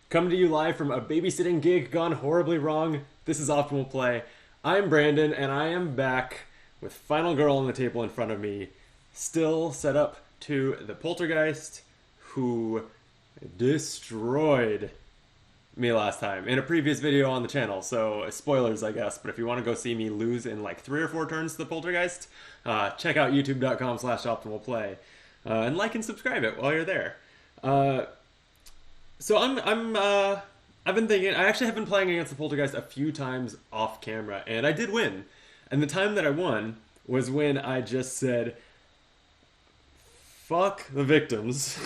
Coming to you live from a babysitting gig gone horribly wrong. This is Optimal Play. I'm Brandon, and I am back with Final Girl on the table in front of me, still set up to the Poltergeist, who destroyed me last time in a previous video on the channel. So spoilers, I guess. But if you want to go see me lose in like 3 or 4 turns to the Poltergeist, check out youtube.com/optimalplay and like and subscribe it while you're there. So I've been thinking. I actually have been playing against the Poltergeist a few times off camera, and I did win. And the time that I won was when I just said, "Fuck the victims."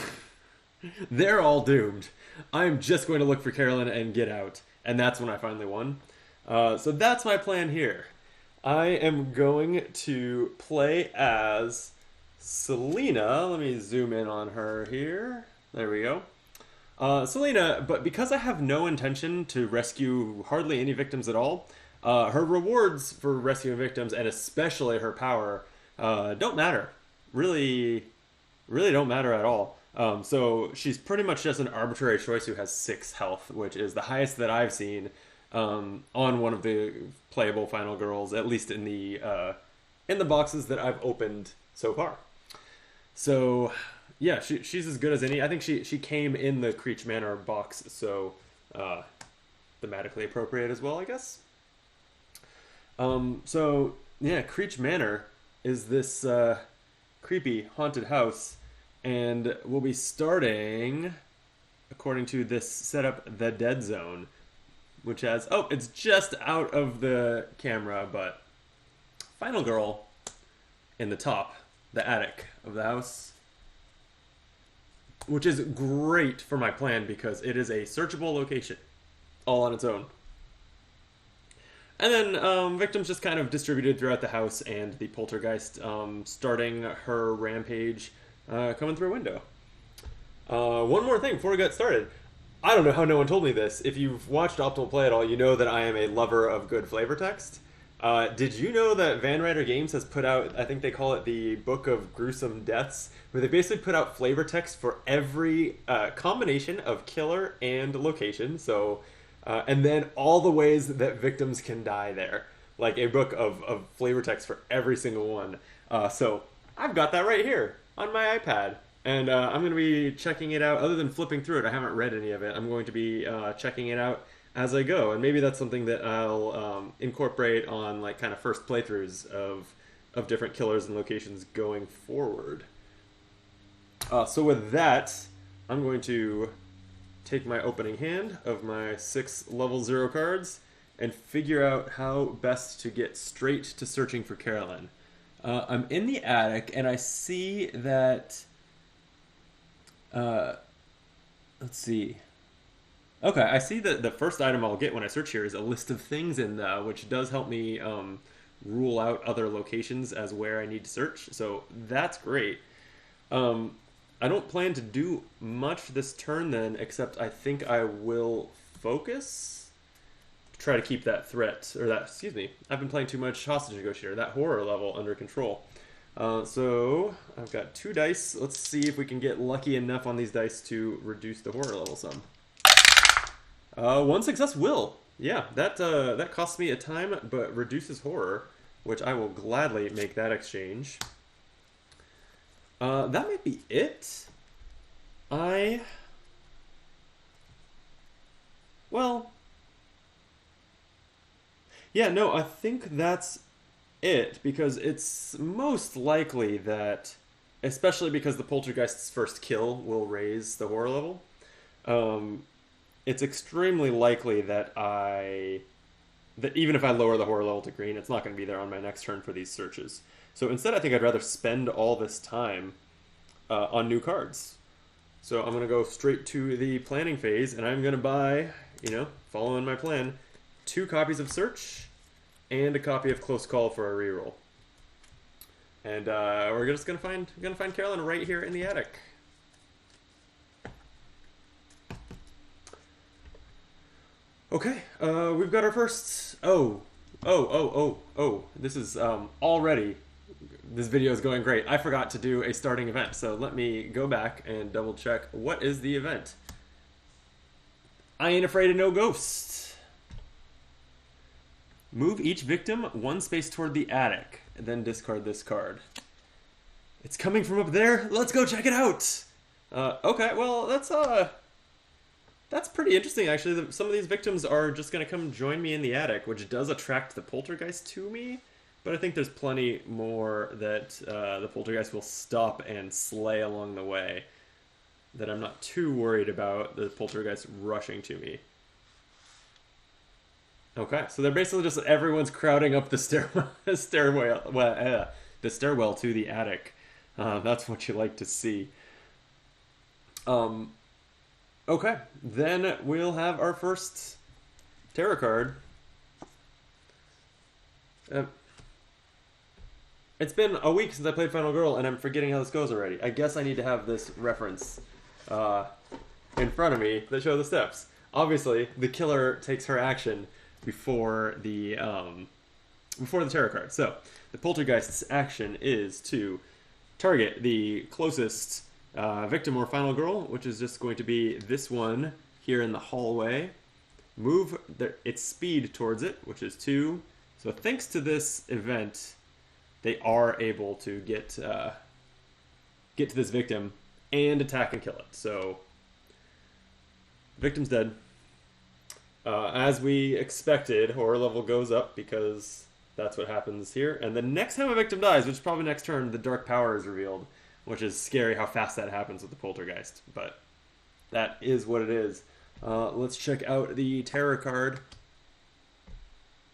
They're all doomed. I'm just going to look for Carolyn and get out. And that's when I finally won. So that's my plan here. I am going to play as Selena. Let me zoom in on her here. There we go. Selena, but because I have no intention to rescue hardly any victims at all, her rewards for rescuing victims, and especially her power, don't matter. Really don't matter at all. So she's pretty much just an arbitrary choice who has 6 health, which is the highest that I've seen on one of the playable Final Girls, at least in the boxes that I've opened so far. So yeah, she's as good as any. I think she came in the Creech Manor box, so thematically appropriate as well, I guess. So yeah, Creech Manor is this creepy haunted house. And we'll be starting, according to this setup, the Dead Zone, which has, oh, it's just out of the camera, but Final Girl in the top, the attic of the house, which is great for my plan because it is a searchable location, all on its own. And then victims just kind of distributed throughout the house, and the Poltergeist starting her rampage coming through a window. One more thing before we get started. I don't know how no one told me this. If you've watched Optimal Play at all, you know that I am a lover of good flavor text. Did you know that Van Ryder Games has put out, I think they call it the Book of Gruesome Deaths, where they basically put out flavor text for every combination of killer and location. So, and then all the ways that victims can die there. Like a book of flavor text for every single one. So I've got that right here on my iPad, and I'm going to be checking it out. Other than flipping through it, I haven't read any of it. I'm going to be checking it out as I go, and maybe that's something that I'll incorporate on like kind of first playthroughs of different killers and locations going forward. So with that, I'm going to take my opening hand of my 6 level 0 cards and figure out how best to get straight to searching for Carolyn. I'm in the attic, and I see that... let's see. Okay, I see that the first item I'll get when I search here is a list of things, which does help me rule out other locations as where I need to search, so that's great. I don't plan to do much this turn then, except I think I will focus... try to keep that threat, or that, excuse me, I've been playing too much hostage negotiator, that horror level under control. So I've got 2 dice. Let's see if we can get lucky enough on these dice to reduce the horror level some. 1 success will. Yeah, that costs me a time, but reduces horror, which I will gladly make that exchange. That might be it. Well... yeah, no, I think that's it, because it's most likely that, especially because the Poltergeist's first kill will raise the horror level, it's extremely likely that even if I lower the horror level to green, it's not going to be there on my next turn for these searches. So instead, I think I'd rather spend all this time on new cards. So I'm going to go straight to the planning phase, and I'm going to buy, following my plan, 2 copies of Search and a copy of Close Call for a reroll. And we're just gonna find Carolyn right here in the attic. Okay, we've got our first. Oh! This is already. This video is going great. I forgot to do a starting event, so let me go back and double check. What is the event? I ain't afraid of no ghosts. Move each victim one space toward the attic, and then discard this card. It's coming from up there. Let's go check it out. Okay, well, that's pretty interesting, actually. Some of these victims are just going to come join me in the attic, which does attract the Poltergeist to me. But I think there's plenty more that the Poltergeist will stop and slay along the way, that I'm not too worried about the Poltergeist rushing to me. Okay, so they're basically just everyone's crowding up the stairwell to the attic. That's what you like to see. Okay, then we'll have our first tarot card. It's been a week since I played Final Girl, and I'm forgetting how this goes already. I guess I need to have this reference in front of me that shows the steps. Obviously, the killer takes her action before the tarot card. So, the Poltergeist's action is to target the closest victim or final girl, which is just going to be this one here in the hallway. Move its speed towards it, which is 2. So thanks to this event, they are able to get to this victim and attack and kill it. So victim's dead. As we expected, horror level goes up because that's what happens here. And the next time a victim dies, which is probably next turn, the dark power is revealed, which is scary how fast that happens with the Poltergeist. But that is what it is. Let's check out the tarot card.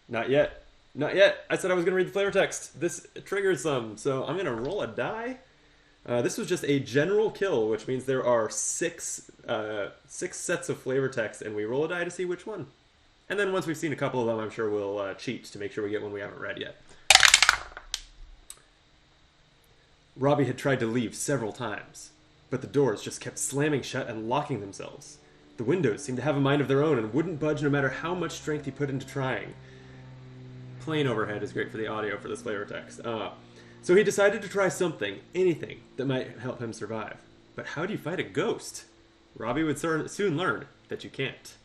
Not yet. Not yet. I said I was going to read the flavor text. This triggers some, so I'm going to roll a die. This was just a general kill, which means there are six sets of flavor text, and we roll a die to see which one. And then once we've seen a couple of them, I'm sure we'll cheat to make sure we get one we haven't read yet. Robbie had tried to leave several times, but the doors just kept slamming shut and locking themselves. The windows seemed to have a mind of their own and wouldn't budge no matter how much strength he put into trying. Plain overhead is great for the audio for this flavor text. So he decided to try something, anything, that might help him survive. But how do you fight a ghost? Robbie would soon learn that you can't.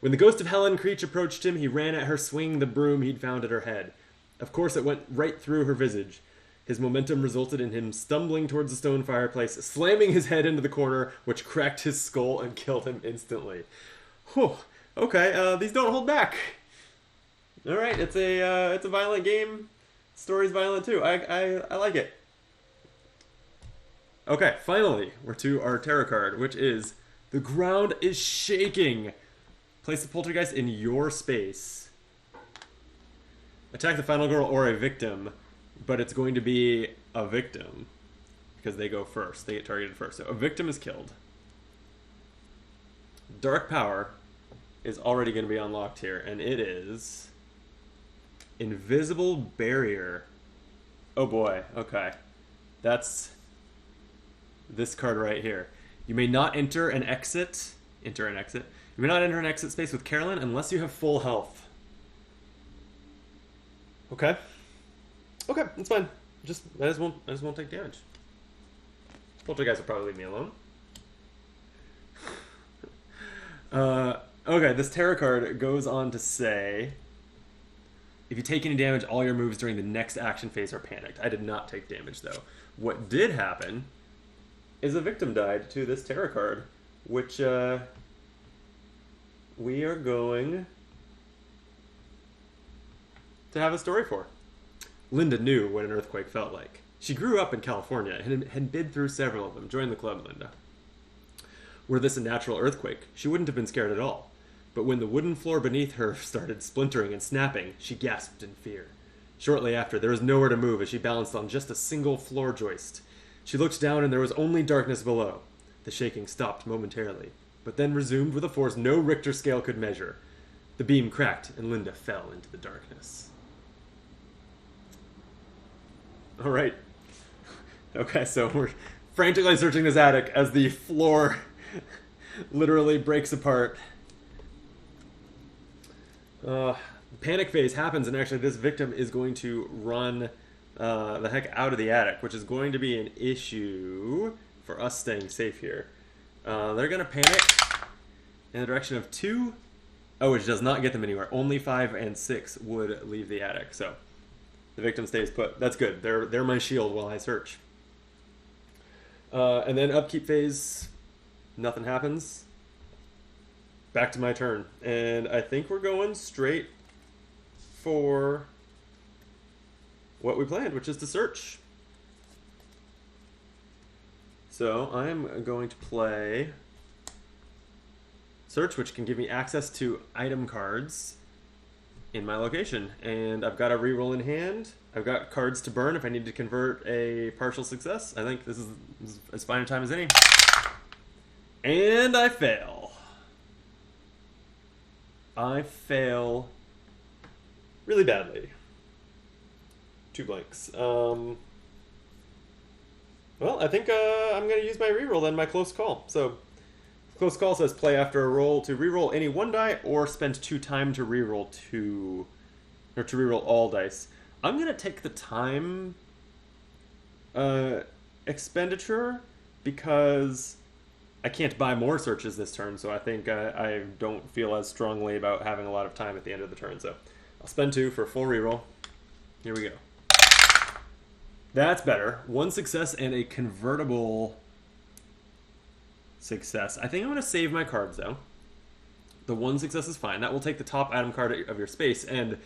When the ghost of Helen Creech approached him, he ran at her, swinging the broom he'd found at her head. Of course, it went right through her visage. His momentum resulted in him stumbling towards the stone fireplace, slamming his head into the corner, which cracked his skull and killed him instantly. Whew. Okay, these don't hold back. All right, it's a violent game. Story's violent too. I like it. Okay, finally, we're to our tarot card, which is the ground is shaking. Place the Poltergeist in your space. Attack the final girl or a victim, but it's going to be a victim because they go first. They get targeted first. So a victim is killed. Dark power is already going to be unlocked here, and it is Invisible Barrier. Oh boy, okay. That's this card right here. You may not enter an exit. You may not enter an exit space with Carolyn unless you have full health. Okay. Okay, that's fine. I just won't take damage. Poltergeist will probably leave me alone. Okay, this tarot card goes on to say, if you take any damage, all your moves during the next action phase are panicked. I did not take damage, though. What did happen is a victim died to this tarot card, which we are going to have a story for. Linda knew what an earthquake felt like. She grew up in California and had been through several of them. Join the club, Linda. Were this a natural earthquake, she wouldn't have been scared at all. But when the wooden floor beneath her started splintering and snapping, she gasped in fear. Shortly after, there was nowhere to move as she balanced on just a single floor joist. She looked down and there was only darkness below. The shaking stopped momentarily, but then resumed with a force no Richter scale could measure. The beam cracked and Linda fell into the darkness. All right. Okay, so we're frantically searching this attic as the floor literally breaks apart. The panic phase happens, and actually this victim is going to run the heck out of the attic, which is going to be an issue for us staying safe here. They're going to panic, in the direction of 2. Oh, which does not get them anywhere. Only 5 and 6 would leave the attic. So the victim stays put. That's good. They're my shield while I search. And then upkeep phase, nothing happens. Back to my turn. And I think we're going straight for what we planned, which is to search. So I'm going to play search, which can give me access to item cards in my location. And I've got a reroll in hand. I've got cards to burn if I need to convert a partial success. I think this is as fine a time as any. And I fail. I fail really badly. 2 blanks. Well, I think I'm going to use my reroll then, my close call. So, close call says play after a roll to reroll any 1 die or spend 2 time to reroll 2, or to reroll all dice. I'm going to take the time expenditure because I can't buy more searches this turn, so I think I don't feel as strongly about having a lot of time at the end of the turn. So I'll spend 2 for a full reroll. Here we go. That's better. 1 success and a convertible success. I think I'm going to save my cards, though. The 1 success is fine. That will take the top item card of your space, and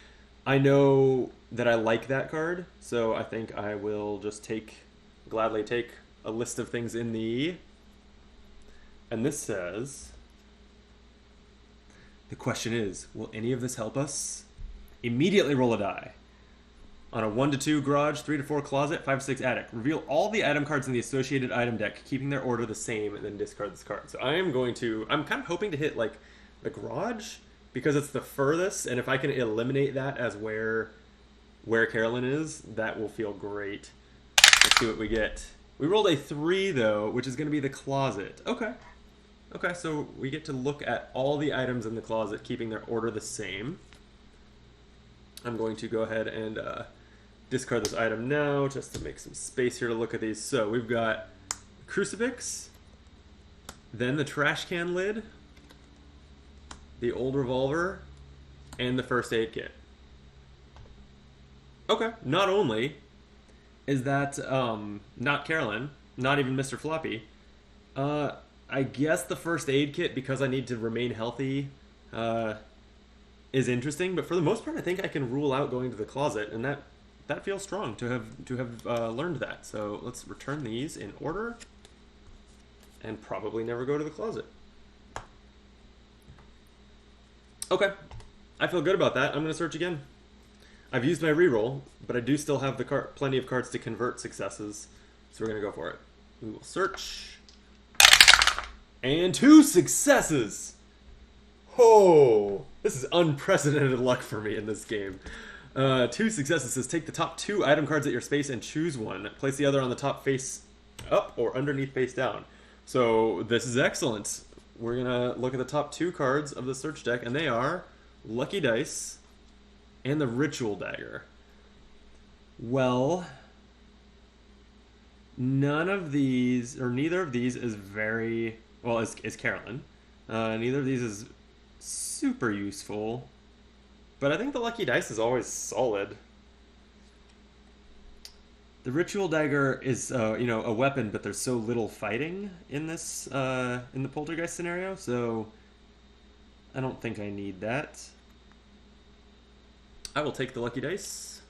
I know that I like that card, so I think I will just gladly take a list of things in the... And this says... The question is, will any of this help us? Immediately roll a die. On a 1 to 2 garage, 3 to 4 closet, 5 to 6 attic. Reveal all the item cards in the associated item deck, keeping their order the same, and then discard this card. So I'm kind of hoping to hit, like, the garage, because it's the furthest, and if I can eliminate that as where Carolyn is, that will feel great. Let's see what we get. We rolled a 3, though, which is going to be the closet. Okay. Okay, so we get to look at all the items in the closet, keeping their order the same. I'm going to go ahead and discard this item now, just to make some space here to look at these. So we've got crucifix, then the trash can lid, the old revolver, and the first aid kit. Okay, not only is that not Carolyn, not even Mr. Floppy, I guess the first aid kit, because I need to remain healthy, is interesting, but for the most part I think I can rule out going to the closet, and that feels strong to have learned that. So let's return these in order and probably never go to the closet. Okay, I feel good about that. I'm going to search again. I've used my reroll, but I do still have plenty of cards to convert successes, so we're going to go for it. We will search. And 2 successes! Oh, this is unprecedented luck for me in this game. 2 successes says take the top 2 item cards at your space and choose one. Place the other on the top face up or underneath face down. So this is excellent. We're going to look at the top 2 cards of the search deck, and they are Lucky Dice and the Ritual Dagger. Well, none of these, or neither of these is very... Well, is Carolyn. Neither of these is super useful. But I think the Lucky Dice is always solid. The Ritual Dagger is, a weapon, but there's so little fighting in this, in the Poltergeist scenario, so I don't think I need that. I will take the Lucky Dice,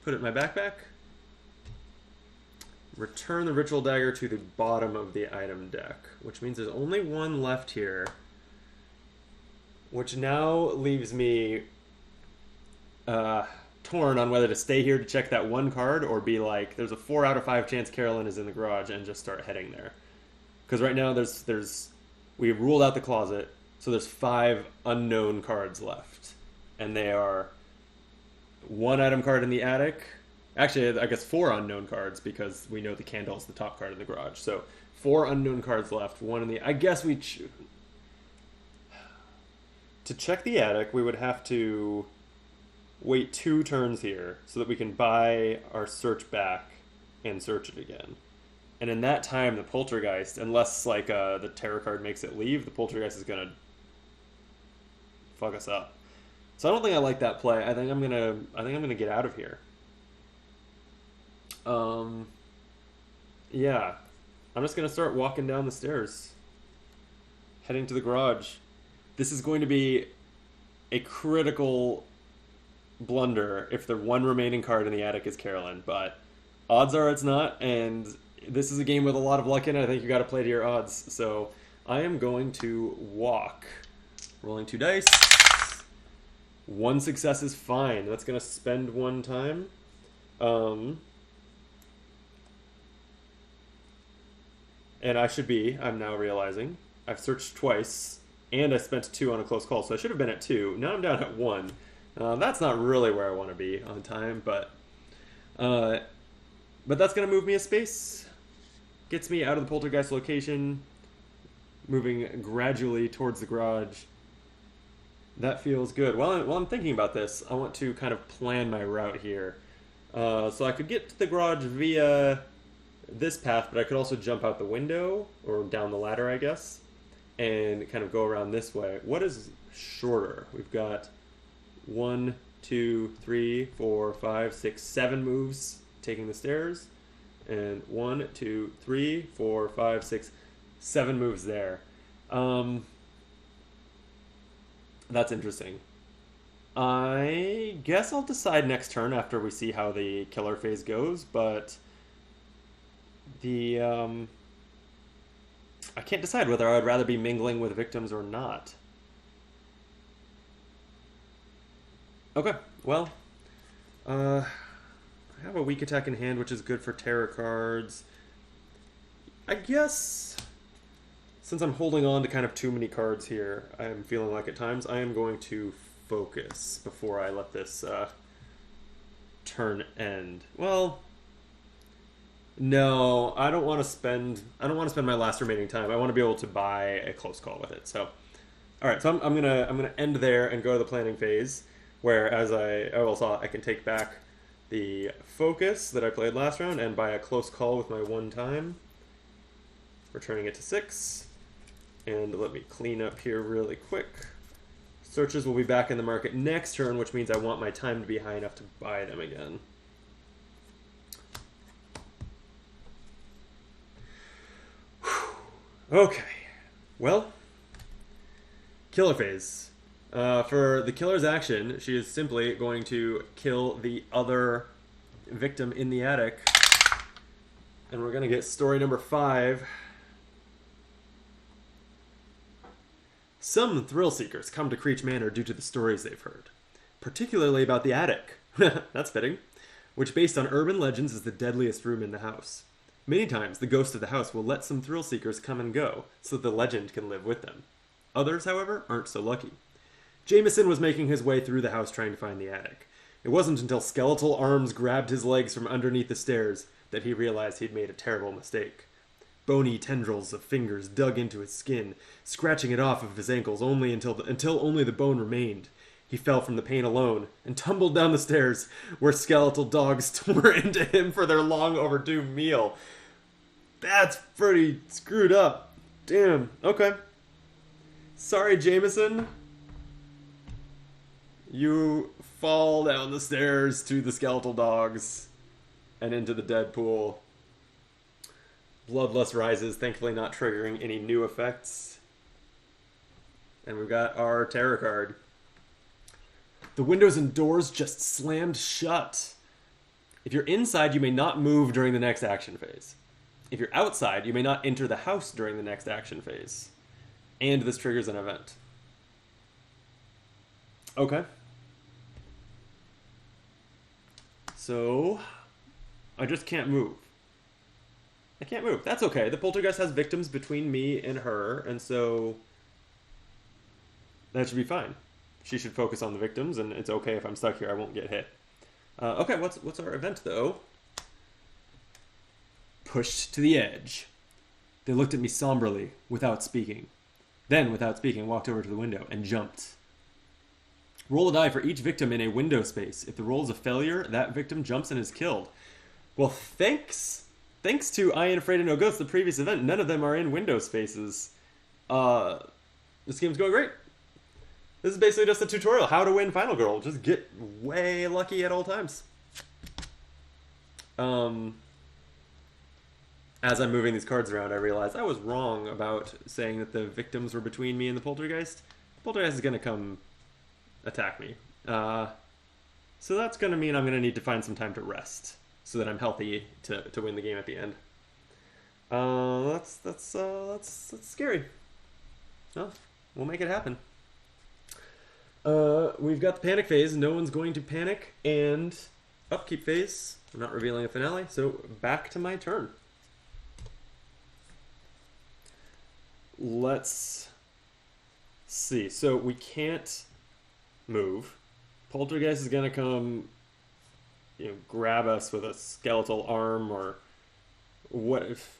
put it in my backpack, return the Ritual Dagger to the bottom of the item deck, which means there's only 1 left here, which now leaves me torn on whether to stay here to check that 1 card or be like, there's a 4 out of 5 chance Carolyn is in the garage, and just start heading there. Because right now we ruled out the closet, so there's 5 unknown cards left, and they are 1 item card in the attic. Actually, I guess 4 unknown cards, because we know the candle is the top card in the garage. So 4 unknown cards left. 1 in the... I guess we... To check the attic, we would have to wait 2 turns here so that we can buy our search back and search it again. And in that time, the Poltergeist, unless the tarot card makes it leave, the Poltergeist is going to fuck us up. So I don't think I like that play. I think I'm gonna get out of here. Yeah. I'm just gonna start walking down the stairs. Heading to the garage. This is going to be a critical blunder if the one remaining card in the attic is Carolyn, but odds are it's not, and this is a game with a lot of luck in it. I think you gotta play to your odds. So I am going to walk. Rolling 2 dice. 1 success is fine. That's gonna spend 1 time. And I'm now realizing, I've searched twice, and I spent 2 on a close call, so I should have been at 2. Now I'm down at 1. That's not really where I want to be on time, but that's going to move me a space. Gets me out of the Poltergeist location, moving gradually towards the garage. That feels good. While I'm thinking about this, I want to kind of plan my route here. So I could get to the garage via this path, but I could also jump out the window, or down the ladder, I guess, and kind of go around this way. What is shorter? We've got 1, 2, 3, 4, 5, 6, 7 moves taking the stairs, and 1, 2, 3, 4, 5, 6, 7 moves there. That's interesting. I guess I'll decide next turn after we see how the killer phase goes, but I can't decide whether I would rather be mingling with victims or not. Okay, well, I have a weak attack in hand, which is good for terror cards. I guess, since I'm holding on to kind of too many cards here, I'm feeling like at times I am going to focus before I let this turn end. Well, no, I don't want to spend my last remaining time. I want to be able to buy a close call with it. So, all right, so I'm gonna end there and go to the planning phase, where as I can take back the focus that I played last round and buy a close call with my 1 time, returning it to 6. And let me clean up here really quick. Searches will be back in the market next turn, which means I want my time to be high enough to buy them again. Okay, well, killer phase. For the killer's action, she is simply going to kill the other victim in the attic. And we're going to get story number 5. Some thrill seekers come to Creech Manor due to the stories they've heard, particularly about the attic. That's fitting. Which, based on urban legends, is the deadliest room in the house. Many times, the ghost of the house will let some thrill seekers come and go, so that the legend can live with them. Others, however, aren't so lucky. Jameson was making his way through the house trying to find the attic. It wasn't until skeletal arms grabbed his legs from underneath the stairs that he realized he'd made a terrible mistake. Bony tendrils of fingers dug into his skin, scratching it off of his ankles until only the bone remained. He fell from the pain alone and tumbled down the stairs, where skeletal dogs tore into him for their long overdue meal. That's pretty screwed up. Damn. Okay. Sorry, Jameson. You fall down the stairs to the skeletal dogs and into the dead pool. Bloodlust rises, thankfully not triggering any new effects. And we've got our terror card. The windows and doors just slammed shut. If you're inside, you may not move during the next action phase. If you're outside, you may not enter the house during the next action phase. And this triggers an event. Okay. So, I just can't move. I can't move. That's okay. The poltergeist has victims between me and her, and so that should be fine. She should focus on the victims, and it's okay if I'm stuck here. I won't get hit. Okay, what's our event, though? Pushed to the edge. They looked at me somberly, without speaking. Then, without speaking, walked over to the window and jumped. Roll a die for each victim in a window space. If the roll is a failure, that victim jumps and is killed. Well, thanks to I Ain't Afraid of No Ghosts, the previous event, none of them are in window spaces. This game's going great. This is basically just a tutorial how to win Final Girl. Just get way lucky at all times. As I'm moving these cards around, I realize I was wrong about saying that the victims were between me and the Poltergeist. The Poltergeist is going to come attack me. So that's going to mean I'm going to need to find some time to rest so that I'm healthy to win the game at the end. That's scary. Well, we'll make it happen. We've got the panic phase. No one's going to panic. And upkeep phase. I'm not revealing a finale, so back to my turn. Let's see. So we can't move. Poltergeist is going to come, grab us with a skeletal arm or what if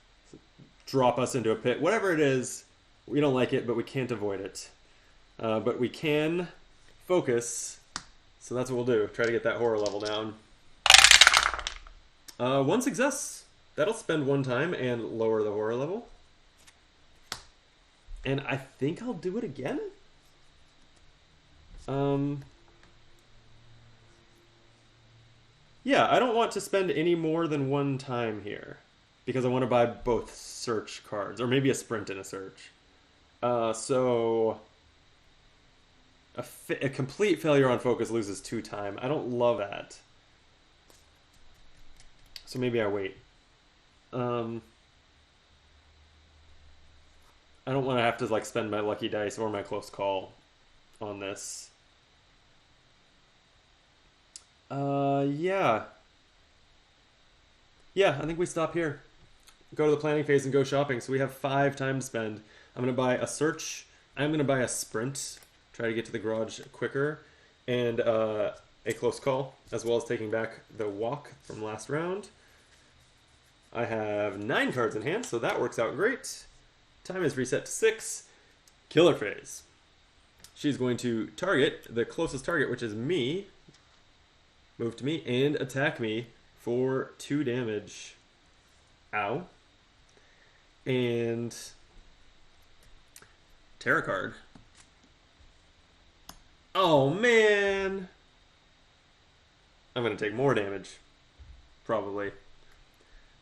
drop us into a pit. Whatever it is, we don't like it, but we can't avoid it. But we can focus, so that's what we'll do. Try to get that horror level down. One success. That'll spend one time and lower the horror level. And I think I'll do it again. Yeah, I don't want to spend any more than one time here because I want to buy both search cards, or maybe a sprint and a search. So a complete failure on focus loses 2 time. I don't love that. So maybe I wait. I don't want to have to spend my lucky dice or my close call on this. Yeah. Yeah, I think we stop here. Go to the planning phase and go shopping. So we have 5 time to spend. I'm going to buy a search. I'm going to buy a sprint. Try to get to the garage quicker. And a close call, as well as taking back the walk from last round. I have 9 cards in hand, so that works out great. Time is reset to 6. Killer phase. She's going to target the closest target, which is me. Move to me and attack me for 2 damage. Ow. And tarot card. Oh, man. I'm going to take more damage. Probably.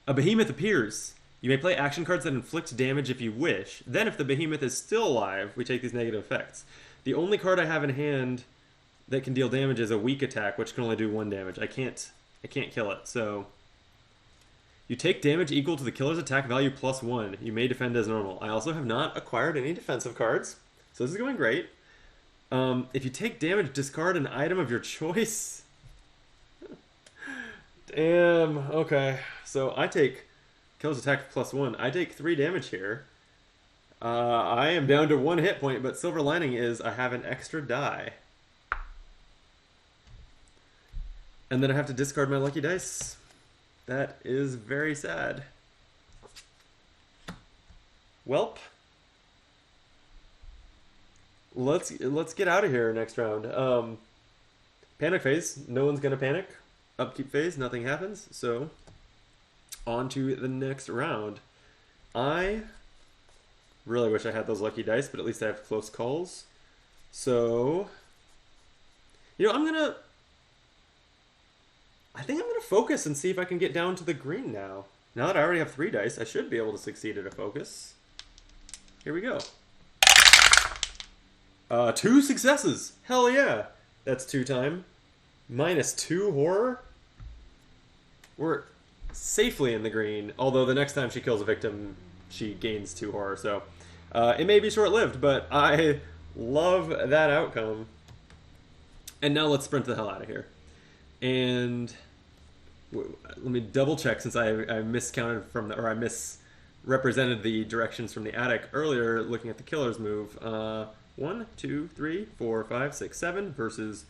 A behemoth appears. You may play action cards that inflict damage if you wish. Then, if the behemoth is still alive, we take these negative effects. The only card I have in hand that can deal damage is a weak attack, which can only do 1 damage. I can't kill it. So, you take damage equal to the killer's attack value plus 1. You may defend as normal. I also have not acquired any defensive cards, so this is going great. If you take damage, discard an item of your choice. Damn. Okay. So I take killer's attack plus 1. I take 3 damage here. I am down to 1 hit point, but silver lining is I have an extra die. And then I have to discard my lucky dice. That is very sad. Welp. Let's get out of here next round. Panic phase. No one's gonna panic. Upkeep phase. Nothing happens. So on to the next round. I really wish I had those lucky dice, but at least I have close calls. So I think I'm gonna focus and see if I can get down to the green now. Now that I already have 3 dice, I should be able to succeed at a focus. Here we go. 2 successes. Hell yeah. That's 2 time. -2 horror. We're safely in the green. Although the next time she kills a victim, she gains 2 horror. So it may be short-lived, but I love that outcome. And now let's sprint the hell out of here. And let me double check since I miscounted I misrepresented the directions from the attic earlier looking at the killer's move. 1, 2, 3, 4, 5, 6, 7 versus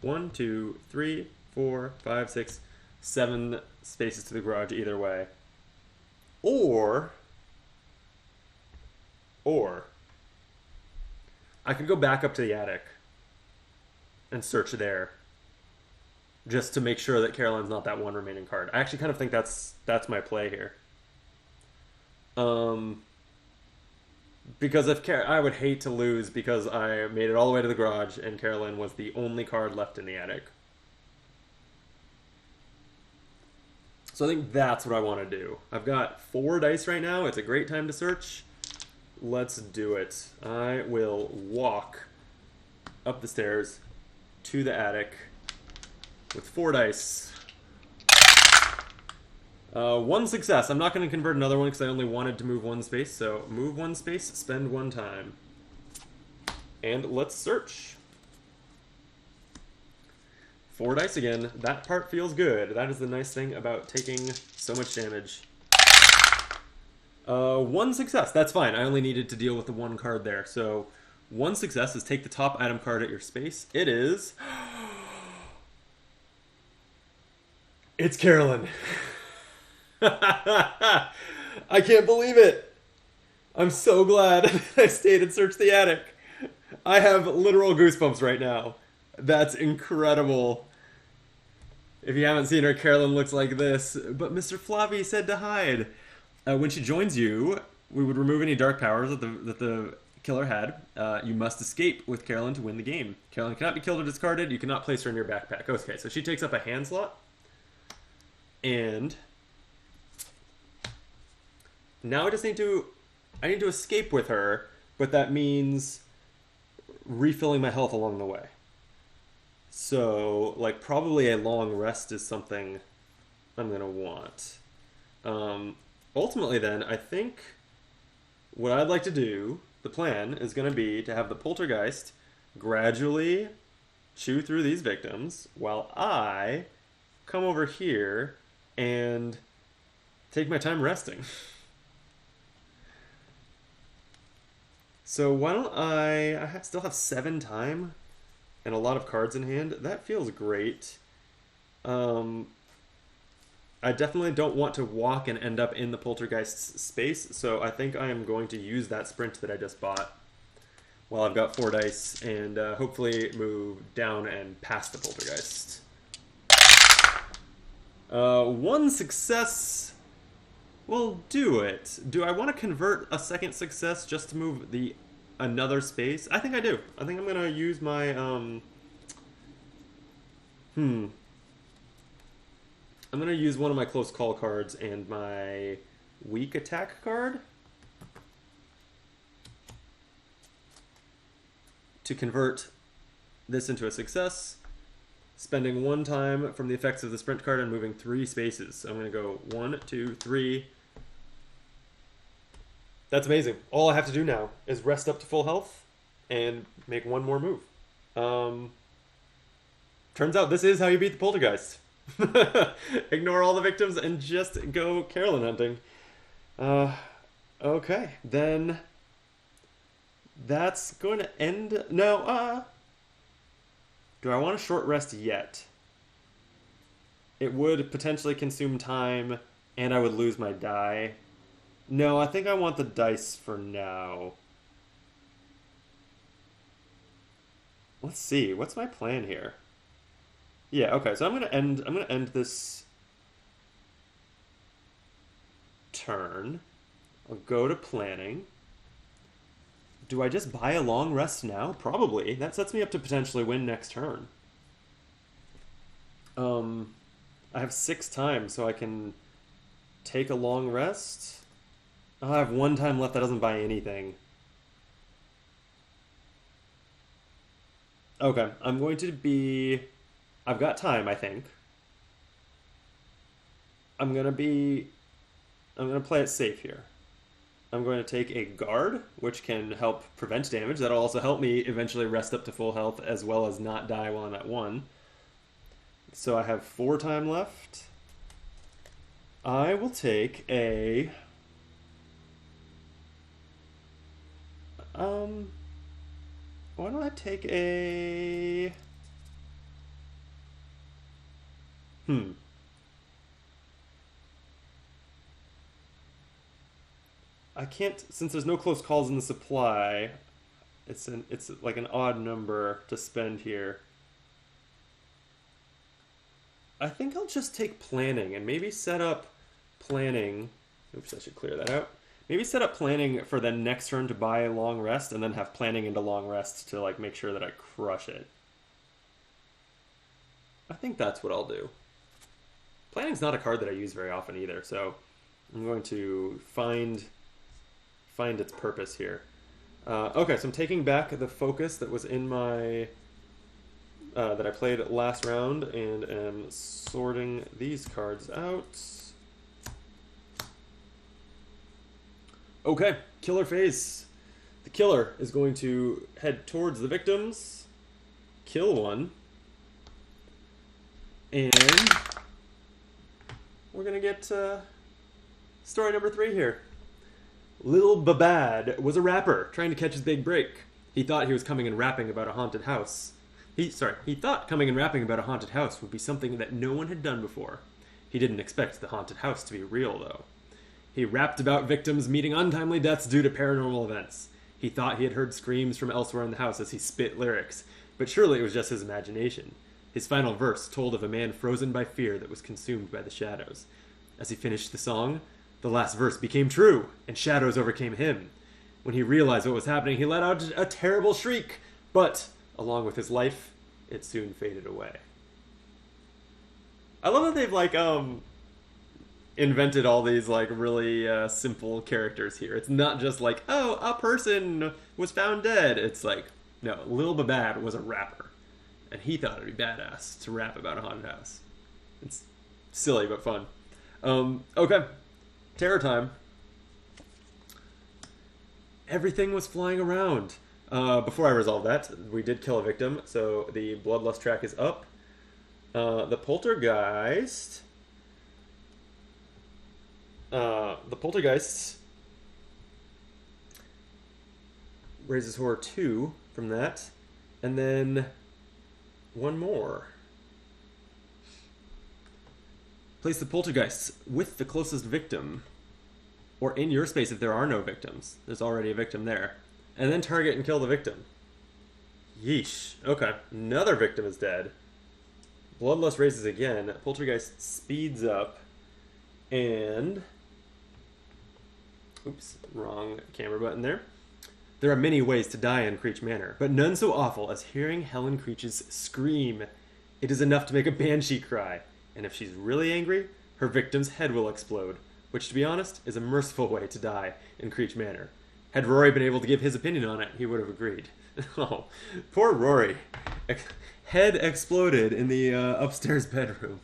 1, 2, 3, 4, 5, 6, 7 spaces to the garage either way. Or I could go back up to the attic and search there just to make sure that Carolyn's not that 1 remaining card. I actually kind of think that's my play here. Because if I would hate to lose because I made it all the way to the garage and Carolyn was the only card left in the attic. So I think that's what I want to do. I've got 4 dice right now. It's a great time to search. Let's do it. I will walk up the stairs to the attic with 4 dice. 1 success. I'm not going to convert another one because I only wanted to move 1 space. So move 1 space, spend 1 time. And let's search. 4 dice again. That part feels good. That is the nice thing about taking so much damage. 1 success. That's fine. I only needed to deal with the 1 card there. So 1 success is take the top item card at your space. It is... It's Carolyn. I can't believe it. I'm so glad I stayed and searched the attic. I have literal goosebumps right now. That's incredible. If you haven't seen her, Carolyn looks like this. But Mr. Floppy said to hide. When she joins you, we would remove any dark powers that the killer had. You must escape with Carolyn to win the game. Carolyn cannot be killed or discarded. You cannot place her in your backpack. Okay, so she takes up a hand slot. And now I need to escape with her, but that means refilling my health along the way. So, like, probably a long rest is something I'm going to want. Ultimately, then, I think what I'd like to do, the plan, is going to be to have the Poltergeist gradually chew through these victims while I come over here and take my time resting. So why don't I still have 7 time and a lot of cards in hand. That feels great. I definitely don't want to walk and end up in the Poltergeist's space, so I think I am going to use that sprint that I just bought while I've got 4 dice and hopefully move down and past the Poltergeist. 1 success will do it. Do I want to convert a second success just to move another space? I think I do. I think I'm going to use my... I'm going to use one of my close call cards and my weak attack card to convert this into a success, spending 1 time from the effects of the sprint card and moving 3 spaces. So I'm going to go 1, 2, 3. That's amazing. All I have to do now is rest up to full health and make 1 more move. Turns out this is how you beat the Poltergeist. Ignore all the victims and just go Carolyn hunting. Okay, then that's going to end... No, do I want a short rest yet? It would potentially consume time, and I would lose my die. No, I think I want the dice for now. Let's see. What's my plan here? Yeah, okay. So I'm gonna end this turn. I'll go to planning. Do I just buy a long rest now? Probably. That sets me up to potentially win next turn. I have 6 time, so I can take a long rest. Oh, I have 1 time left. That doesn't buy anything. Okay, I'm going to be... I've got time, I think. I'm going to play it safe here. I'm going to take a guard, which can help prevent damage. That'll also help me eventually rest up to full health as well as not die while I'm at 1. So I have 4 time left. I will take a... Why don't I take a... I can't, since there's no close calls in the supply, it's like an odd number to spend here. I think I'll just take planning and maybe set up planning. Oops, I should clear that out. Maybe set up planning for the next turn to buy a long rest, and then have planning into long rest to like make sure that I crush it. I think that's what I'll do. Planning's not a card that I use very often either, so I'm going to find its purpose here. Okay, so I'm taking back the focus that was in my that I played last round, and am sorting these cards out. Okay, killer phase. The killer is going to head towards the victims, kill one, and we're going to get story number 3 here. Lil Babad was a rapper trying to catch his big break. He thought he was coming and rapping about a haunted house. He thought coming and rapping about a haunted house would be something that no one had done before. He didn't expect the haunted house to be real, though. He rapped about victims meeting untimely deaths due to paranormal events. He thought he had heard screams from elsewhere in the house as he spit lyrics, but surely it was just his imagination. His final verse told of a man frozen by fear that was consumed by the shadows. As he finished the song, the last verse became true, and shadows overcame him. When he realized what was happening, he let out a terrible shriek, but, along with his life, it soon faded away. I love that they've, invented all these, really simple characters here. It's not just like, oh, a person was found dead. It's like, no, Lil Babad was a rapper, and he thought it'd be badass to rap about a haunted house. It's silly, but fun. Okay. Terror time. Everything was flying around. Before I resolve that, we did kill a victim, so the bloodlust track is up. The poltergeist raises horror 2 from that, and then one more. Place the poltergeists with the closest victim, or in your space if there are no victims. There's already a victim there. And then target and kill the victim. Yeesh. Okay, another victim is dead. Bloodlust raises again. Poltergeist speeds up, and... oops, wrong camera button there. There are many ways to die in Creech Manor, but none so awful as hearing Helen Creech's scream. It is enough to make a banshee cry. And if she's really angry, her victim's head will explode, which, to be honest, is a merciful way to die in Creech Manor. Had Rory been able to give his opinion on it, he would have agreed. Oh, poor Rory. Head exploded in the upstairs bedroom.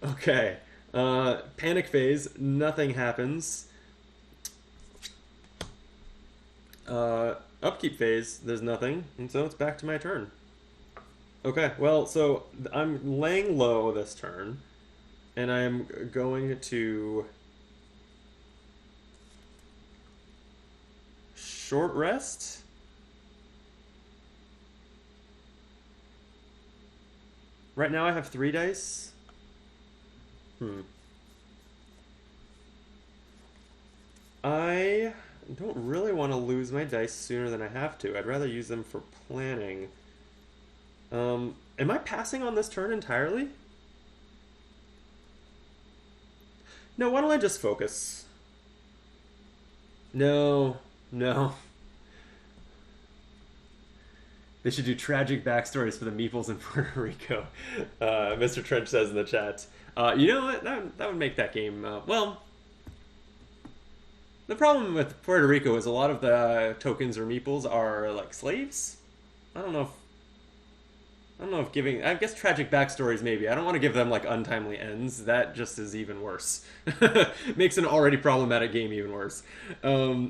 Okay. Panic phase, nothing happens. Upkeep phase, there's nothing, and so it's back to my turn. Okay, well, so I'm laying low this turn, and I'm going to short rest. Right now I have 3 dice. I don't really want to lose my dice sooner than I have to. I'd rather use them for planning. Am I passing on this turn entirely? No, why don't I just focus? No. They should do tragic backstories for the meeples in Puerto Rico. Mr. Trench says in the chat. You know what? That would make that game... well, the problem with Puerto Rico is a lot of the tokens or meeples are, like, slaves? I don't know if giving... I guess tragic backstories, maybe. I don't want to give them, like, untimely ends. That just is even worse. Makes an already problematic game even worse. Yeah,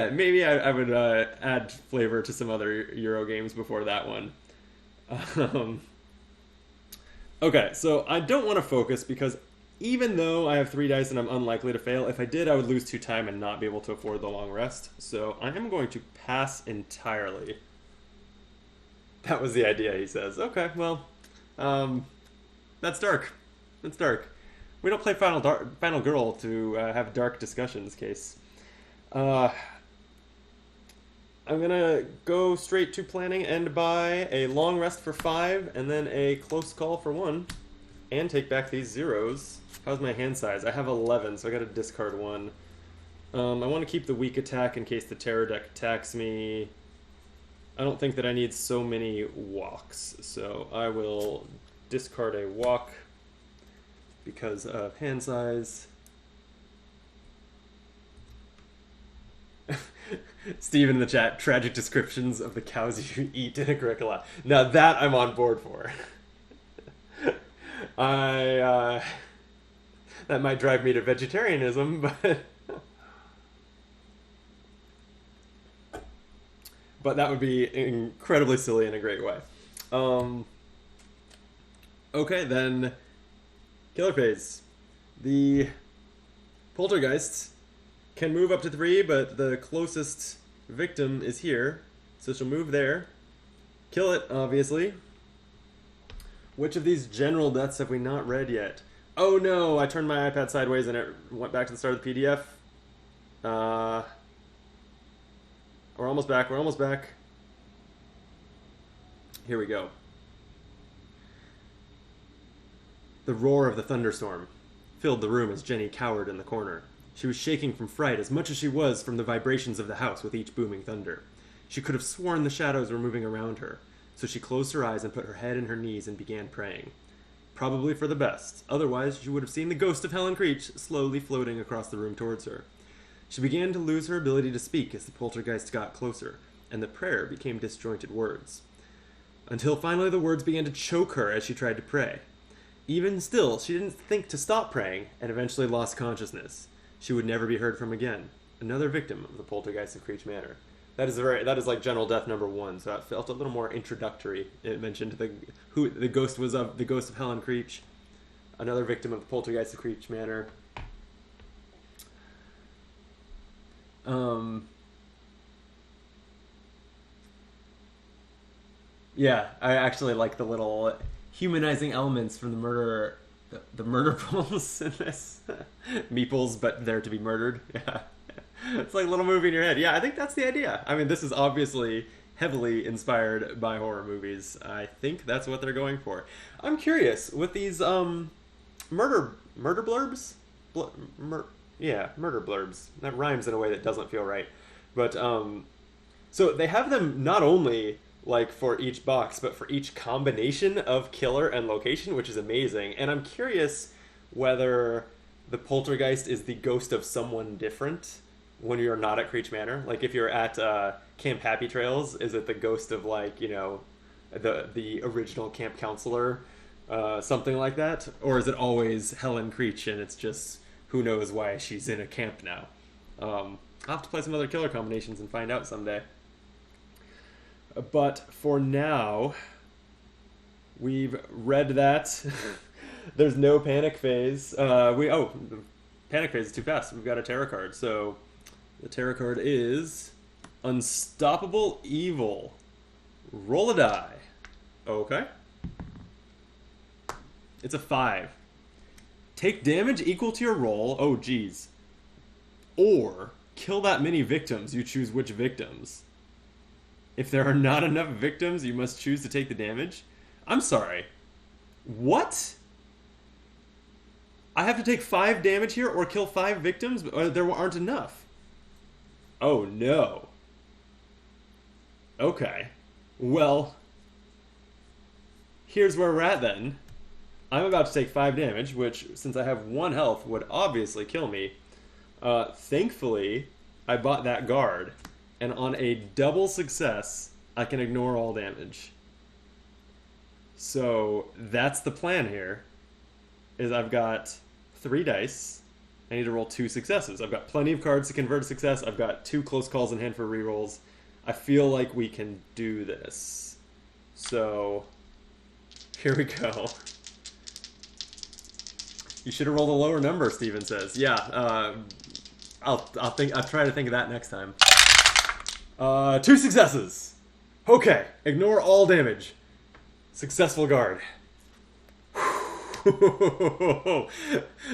maybe I would add flavor to some other Euro games before that one. Okay, so I don't want to focus because even though I have 3 dice and I'm unlikely to fail, if I did, I would lose 2 time and not be able to afford the long rest. So I am going to pass entirely. That was the idea, he says. Okay, well, that's dark. That's dark. We don't play Final Girl to have dark discussions, Case. I'm gonna go straight to planning and buy a long rest for 5, and then a close call for 1. and take back these zeros. How's my hand size? I have 11, so I gotta discard one. I want to keep the weak attack in case the terror deck attacks me. I don't think that I need so many walks, so I will discard a walk because of hand size. Steve in the chat, tragic descriptions of the cows you eat in Agricola. Now that I'm on board for. That might drive me to vegetarianism, but that would be incredibly silly in a great way. Okay, then killer phase. The Poltergeist can move up to 3, but the closest victim is here, so she'll move there. Kill it, obviously. Which of these general deaths have we not read yet? Oh no, I turned my iPad sideways and it went back to the start of the PDF. We're almost back, we're almost back. Here we go. The roar of the thunderstorm filled the room as Jenny cowered in the corner. She was shaking from fright as much as she was from the vibrations of the house with each booming thunder. She could have sworn the shadows were moving around her, so she closed her eyes and put her head in her knees and began praying. Probably for the best, otherwise she would have seen the ghost of Helen Creech slowly floating across the room towards her. She began to lose her ability to speak as the poltergeist got closer, and the prayer became disjointed words. Until finally the words began to choke her as she tried to pray. Even still, she didn't think to stop praying, and eventually lost consciousness. She would never be heard from again. Another victim of the poltergeist of Creech Manor. That is like general death number 1, so it felt a little more introductory. It mentioned who the ghost was of, the ghost of Helen Creech. Another victim of the poltergeist of Creech Manor. Yeah, I actually like the little humanizing elements from the murder pulls in this. Meeples, but they're to be murdered. Yeah. It's like a little movie in your head. Yeah, I think that's the idea. I mean, this is obviously heavily inspired by horror movies. I think that's what they're going for. I'm curious, with these murder blurbs? Murder blurbs. That rhymes in a way that doesn't feel right. But, so they have them not only like for each box, but for each combination of killer and location, which is amazing. And I'm curious whether the poltergeist is the ghost of someone different when you're not at Creech Manor. Like if you're at Camp Happy Trails, is it the ghost of like, you know, the original camp counselor, something like that? Or is it always Helen Creech and it's just who knows why she's in a camp now? I'll have to play some other killer combinations and find out someday. But for now, we've read that. There's no panic phase. The panic phase is too fast. We've got a tarot card. So the tarot card is Unstoppable Evil. Roll a die. Okay. It's a 5. Take damage equal to your roll. Oh, geez. Or kill that many victims. You choose which victims. If there are not enough victims, you must choose to take the damage. I'm sorry. What? I have to take 5 damage here or kill 5 victims? Or there aren't enough. Oh, no. Okay. Well, here's where we're at then. I'm about to take 5 damage, which, since I have 1 health, would obviously kill me. Thankfully, I bought that guard. And on a double success, I can ignore all damage. So that's the plan here. Is I've got 3 dice. I need to roll 2 successes. I've got plenty of cards to convert a success. I've got 2 close calls in hand for rerolls. I feel like we can do this. So here we go. You should have rolled a lower number, Steven says. Yeah, I'll try to think of that next time. 2 successes. Okay, ignore all damage. Successful guard.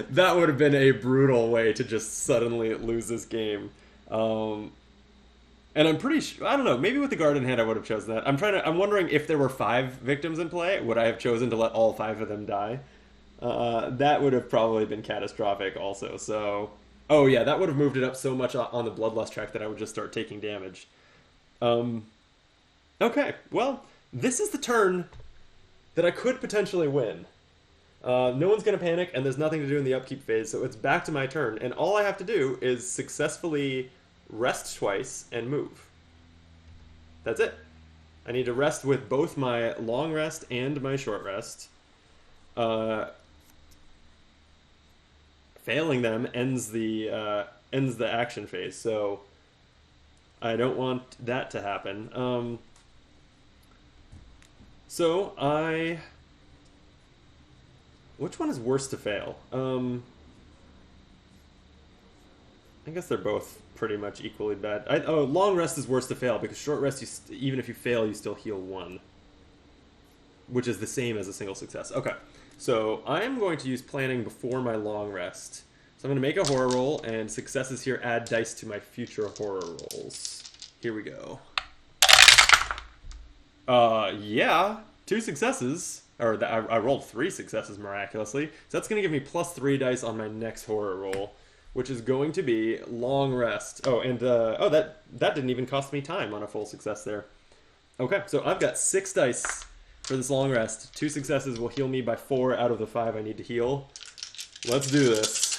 That would have been a brutal way to just suddenly lose this game. And I'm pretty sure, I don't know, maybe with the guard in hand I would have chosen that. I'm wondering if there were 5 victims in play, would I have chosen to let all 5 of them die? That would have probably been catastrophic also. So, oh yeah, that would have moved it up so much on the bloodlust track that I would just start taking damage. Um, okay, well, this is the turn that I could potentially win. No one's going to panic, and there's nothing to do in the upkeep phase, so it's back to my turn. And all I have to do is successfully rest twice and move. That's it. I need to rest with both my long rest and my short rest. Failing them ends the action phase, so I don't want that to happen. Which one is worse to fail? I guess they're both pretty much equally bad. Long rest is worse to fail because short rest, even if you fail, you still heal 1, which is the same as a single success. Okay, so I'm going to use planning before my long rest. So I'm going to make a horror roll, and successes here add dice to my future horror rolls. Here we go. Yeah, 2 successes. I rolled 3 successes miraculously. So that's going to give me +3 dice on my next horror roll, which is going to be long rest. Oh, and that didn't even cost me time on a full success there. Okay, so I've got 6 dice for this long rest. 2 successes will heal me by 4 out of the 5 I need to heal. Let's do this.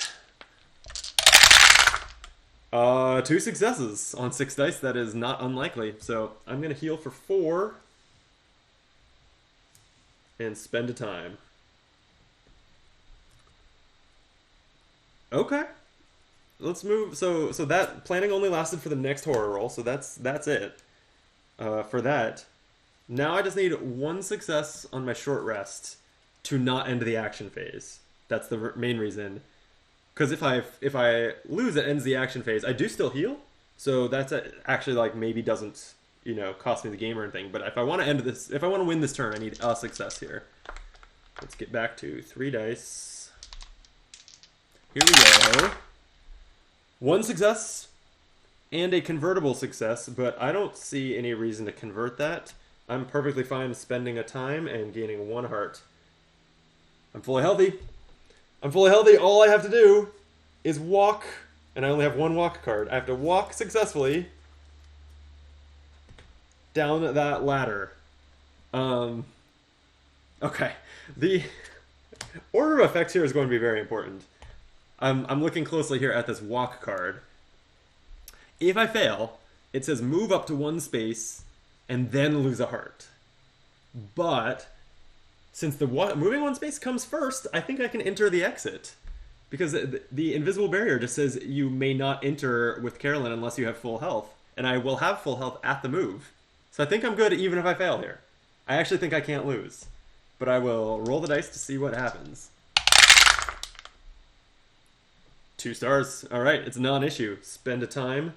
2 successes on 6 dice. That is not unlikely. So I'm going to heal for 4 and spend a time. Okay. Let's move. So that planning only lasted for the next horror roll, so that's it. For that. Now I just need 1 success on my short rest to not end the action phase. That's the main reason. Because if I lose, it ends the action phase. I do still heal, so that's actually like maybe doesn't cost me the game or anything. But if I want to end this, if I want to win this turn, I need a success here. Let's get back to 3 dice. Here we go. 1 success and a convertible success, but I don't see any reason to convert that. I'm perfectly fine spending a time and gaining 1 heart. I'm fully healthy. I'm fully healthy. All I have to do is walk, and I only have 1 walk card. I have to walk successfully down that ladder. Okay. The order of effects here is going to be very important. I'm looking closely here at this walk card. If I fail, it says move up to 1 space and then lose a heart. But since the moving 1 space comes first, I think I can enter the exit. Because the invisible barrier just says you may not enter with Carolyn unless you have full health. And I will have full health at the move. So I think I'm good even if I fail here. I actually think I can't lose. But I will roll the dice to see what happens. 2 stars. Alright, it's a non-issue. Spend a time.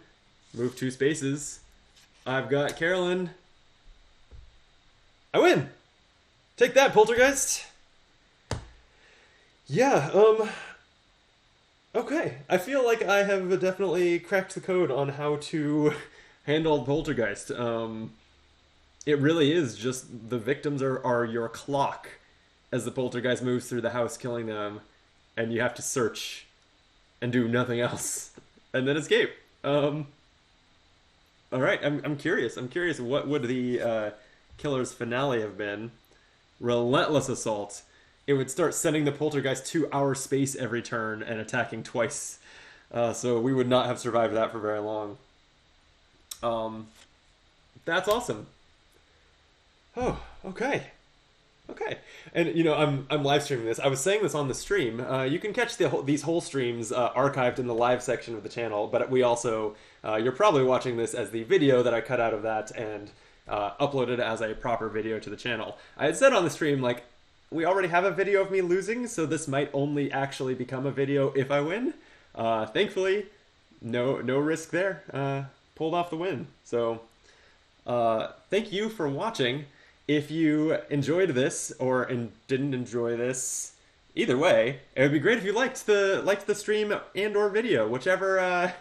Move 2 spaces. I've got Carolyn. I win! Take that, Poltergeist! Yeah, okay. I feel like I have definitely cracked the code on how to handle Poltergeist. It really is just the victims are your clock as the Poltergeist moves through the house, killing them, and you have to search and do nothing else, and then escape. All right, I'm curious. I'm curious. What would the killer's finale have been? Relentless assault. It would start sending the Poltergeist to our space every turn and attacking twice. So we would not have survived that for very long. That's awesome. Oh, okay. Okay. And, I'm live streaming this. I was saying this on the stream. You can catch these whole streams archived in the live section of the channel, but we also, you're probably watching this as the video that I cut out of that and uploaded as a proper video to the channel. I had said on the stream, we already have a video of me losing, so this might only actually become a video if I win. Thankfully, no risk there. Pulled off the win. So, thank you for watching. If you enjoyed this or didn't enjoy this, either way, it would be great if you liked the stream and/or video, whichever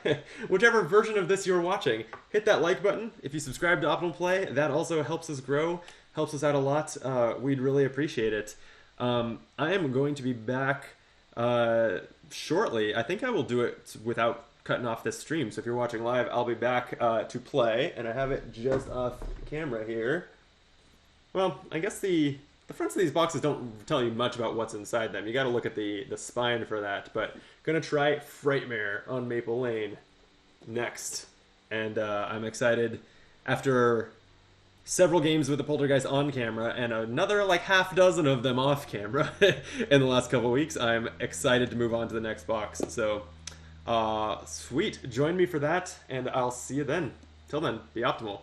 whichever version of this you're watching. Hit that like button. If you subscribe to Optimal Play, that also helps us grow, helps us out a lot. We'd really appreciate it. I am going to be back shortly. I think I will do it without cutting off this stream. So if you're watching live, I'll be back to play, and I have it just off camera here. Well, I guess the fronts of these boxes don't tell you much about what's inside them. You got to look at the spine for that. But gonna try Frightmare on Maple Lane next, and I'm excited. After several games with the Poltergeist on camera and another like half dozen of them off camera in the last couple weeks, I'm excited to move on to the next box. So, sweet. Join me for that, and I'll see you then. Till then, be optimal.